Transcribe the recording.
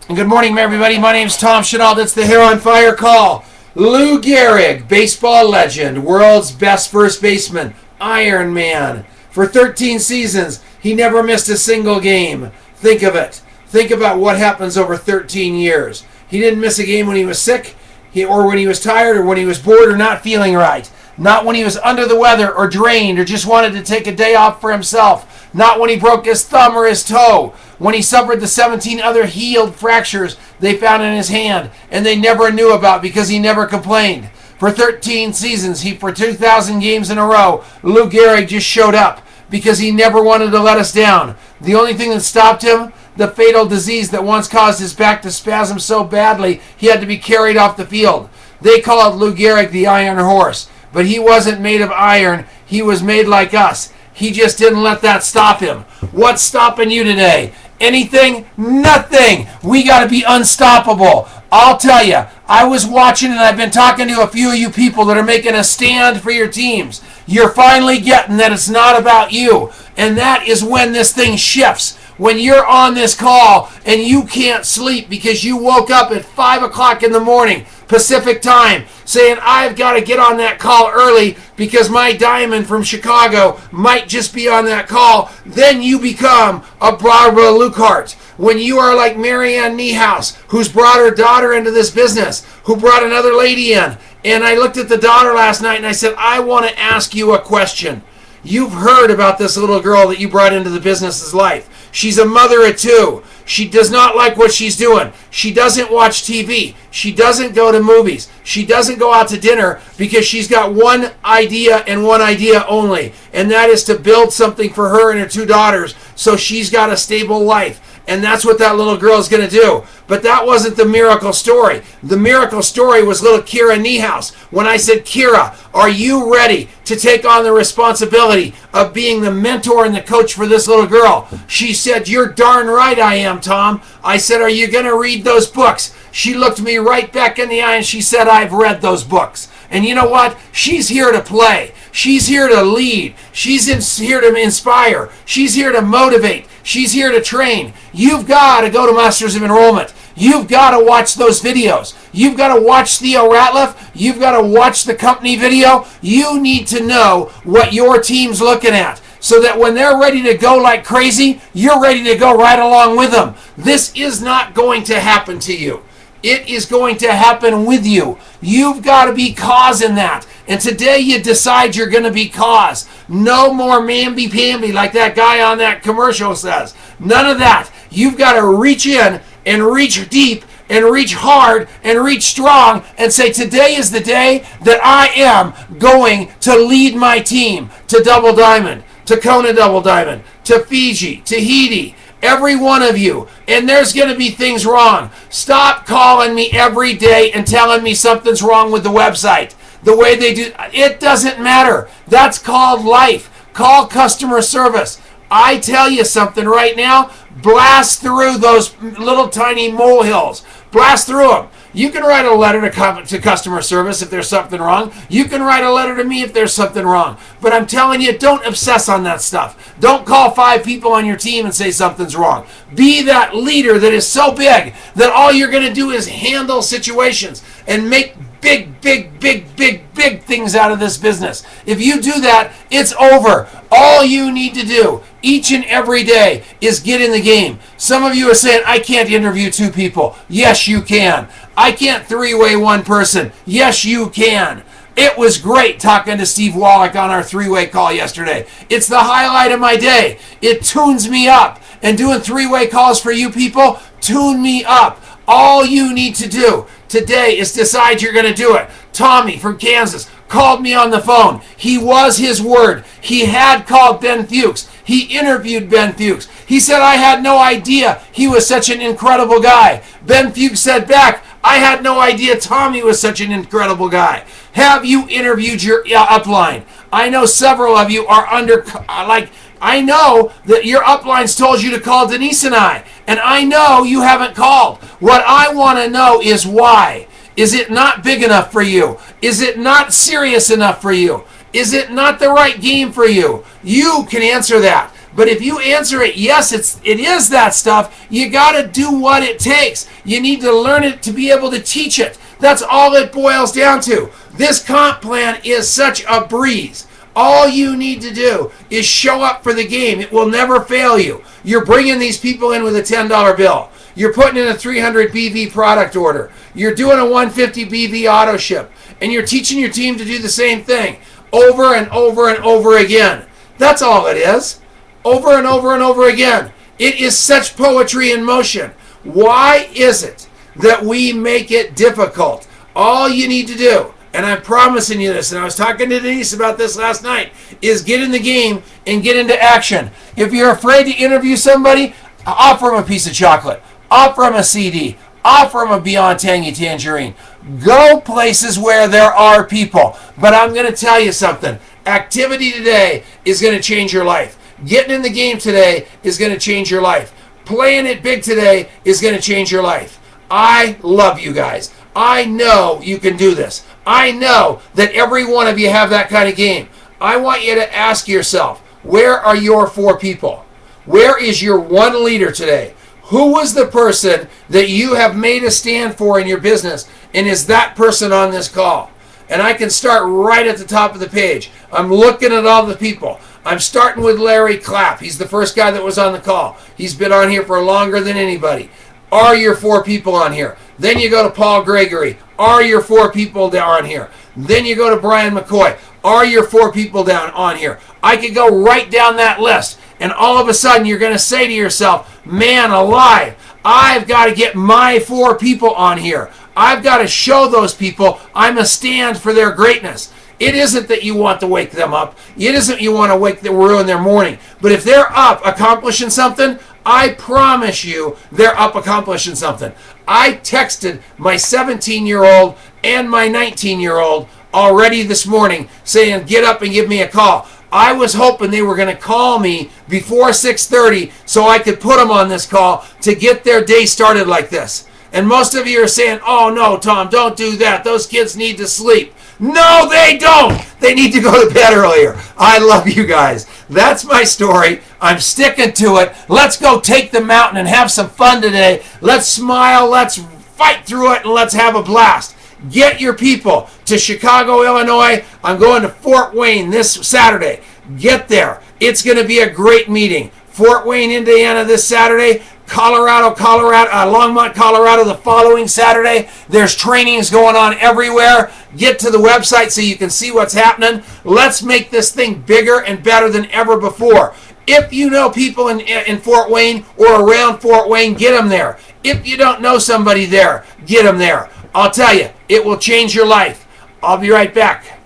And good morning, everybody. My name's TomChenault. That's the Hair on Fire call. Lou Gehrig, baseball legend, world's best first baseman, Iron Man. For 13 seasons, he never missed a single game. Think of it. Think about what happens over 13 years. He didn't miss a game when he was sick, or when he was tired, or when he was bored or not feeling right. Not when he was under the weather or drained or just wanted to take a day off for himself. Not when he broke his thumb or his toe. When he suffered the 17 other healed fractures they found in his hand and they never knew about because he never complained. For 13 seasons, for 2,000 games in a row, Lou Gehrig just showed up because he never wanted to let us down. The only thing that stopped him, the fatal disease that once caused his back to spasm so badly he had to be carried off the field. They called Lou Gehrig the Iron Horse, but he wasn't made of iron. He was made like us. He just didn't let that stop him. What's stopping you today? Anything? Nothing. We got to be unstoppable. I'll tell you, I was watching and I've been talking to a few of you people that are making a stand for your teams. You're finally getting that it's not about you. And that is when this thing shifts. When you're on this call and you can't sleep because you woke up at 5 o'clock in the morning, Pacific time, saying, I've got to get on that call early because my diamond from Chicago might just be on that call, then you become a Barbara Luckhart. When you are like Marianne Niehaus, who's brought her daughter into this business, who brought another lady in, and I looked at the daughter last night and I said, I want to ask you a question. You've heard about this little girl that you brought into the business's life. She's a mother of two. She does not like what she's doing. She doesn't watch TV. She doesn't go to movies. She doesn't go out to dinner because she's got one idea and one idea only, and that is to build something for her and her two daughters so she's got a stable life. And that's what that little girl is going to do. But that wasn't the miracle story. The miracle story was little Kira Niehaus. When I said, Kira, are you ready to take on the responsibility of being the mentor and the coach for this little girl? She said, you're darn right I am, Tom. I said, are you going to read those books? She looked me right back in the eye and she said, I've read those books. And you know what? She's here to play. She's here to lead. She's here to inspire. She's here to motivate. She's here to train. You've got to go to Masters of Enrollment. You've got to watch those videos. You've got to watch Theo Ratliff. You've got to watch the company video. You need to know what your team's looking at so that when they're ready to go like crazy, you're ready to go right along with them. This is not going to happen to you. It is going to happen with you. You've got to be cause in that. And today you decide you're going to be cause. No more mamby-pamby like that guy on that commercial says. None of that. You've got to reach in and reach deep and reach hard and reach strong and say, today is the day that I am going to lead my team to Double Diamond, to Kona Double Diamond, to Fiji, Tahiti. Every one of you. And there's going to be things wrong. Stop calling me every day and telling me something's wrong with the website. The way they do it doesn't matter. That's called life. Call customer service. I tell you something right now. Blast through those little tiny molehills. Blast through them. You can write a letter to customer service if there's something wrong. You can write a letter to me if there's something wrong. But I'm telling you, don't obsess on that stuff. Don't call 5 people on your team and say something's wrong. Be that leader that is so big that all you're going to do is handle situations and make big things out of this business. If you do that, it's over. All you need to do each and every day is get in the game. Some of you are saying, I can't interview 2 people. Yes, you can. I can't 3-way one person. Yes, you can. It was great talking to Steve Wallach on our 3-way call yesterday. It's the highlight of my day. It tunes me up. And doing 3-way calls for you people, tune me up. All you need to do today is decide you're going to do it. Tommy from Kansas called me on the phone. He was his word. He had called Ben Fuchs. He interviewed Ben Fuchs. He said, I had no idea he was such an incredible guy. Ben Fuchs said back, I had no idea Tommy was such an incredible guy. Have you interviewed your upline? I know several of you are I know that your uplines told you to call Denise and I know you haven't called. What I want to know is why. Is it not big enough for you? Is it not serious enough for you? Is it not the right game for you? You can answer that. But if you answer it, yes, it is that stuff, you got to do what it takes. You need to learn it to be able to teach it. That's all it boils down to. This comp plan is such a breeze. All you need to do is show up for the game. It will never fail you. You're bringing these people in with a $10 bill. You're putting in a 300 BV product order. You're doing a 150 BV auto ship. And you're teaching your team to do the same thing over and over and over again. That's all it is. Over and over and over again. It is such poetry in motion. Why is it that we make it difficult? All you need to do, and I'm promising you this, and I was talking to Denise about this last night, is get in the game and get into action. If you're afraid to interview somebody, offer them a piece of chocolate. Offer them a CD. Offer them a Beyond Tangy Tangerine. Go places where there are people. But I'm going to tell you something. Activity today is going to change your life. Getting in the game today is going to change your life. Playing it big today is going to change your life. I love you guys. I know you can do this. I know that every one of you have that kind of game. I want you to ask yourself, where are your 4 people? Where is your one leader today? Who was the person that you have made a stand for in your business, and is that person on this call? And I can start right at the top of the page. I'm looking at all the people. I'm starting with Larry Clapp. He's the first guy that was on the call. He's been on here for longer than anybody. Are your 4 people on here? Then you go to Paul Gregory. Are your 4 people down on here? Then you go to Brian McCoy. Are your 4 people down on here? I could go right down that list. And all of a sudden you're going to say to yourself, man alive, I've got to get my 4 people on here. I've got to show those people I'm a stand for their greatness. It isn't that you want to wake them up. It isn't you want to ruin their morning. But if they're up accomplishing something, I promise you they're up accomplishing something. I texted my 17-year-old and my 19-year-old already this morning saying, get up and give me a call. I was hoping they were going to call me before 6:30 so I could put them on this call to get their day started like this. And most of you are saying, oh no, Tom, don't do that. Those kids need to sleep. No, they don't. They need to go to bed earlier. I love you guys. That's my story. I'm sticking to it. Let's go take the mountain and have some fun today. Let's smile. Let's fight through it, and let's have a blast. Get your people to Chicago, Illinois. I'm going to Fort Wayne this Saturday. Get there. It's going to be a great meeting. Fort Wayne, Indiana this Saturday. Longmont, Colorado the following Saturday. There's trainings going on everywhere. Get to the website so you can see what's happening. Let's make this thing bigger and better than ever before. If you know people in Fort Wayne or around Fort Wayne, get them there. If you don't know somebody there, get them there. I'll tell you, it will change your life. I'll be right back.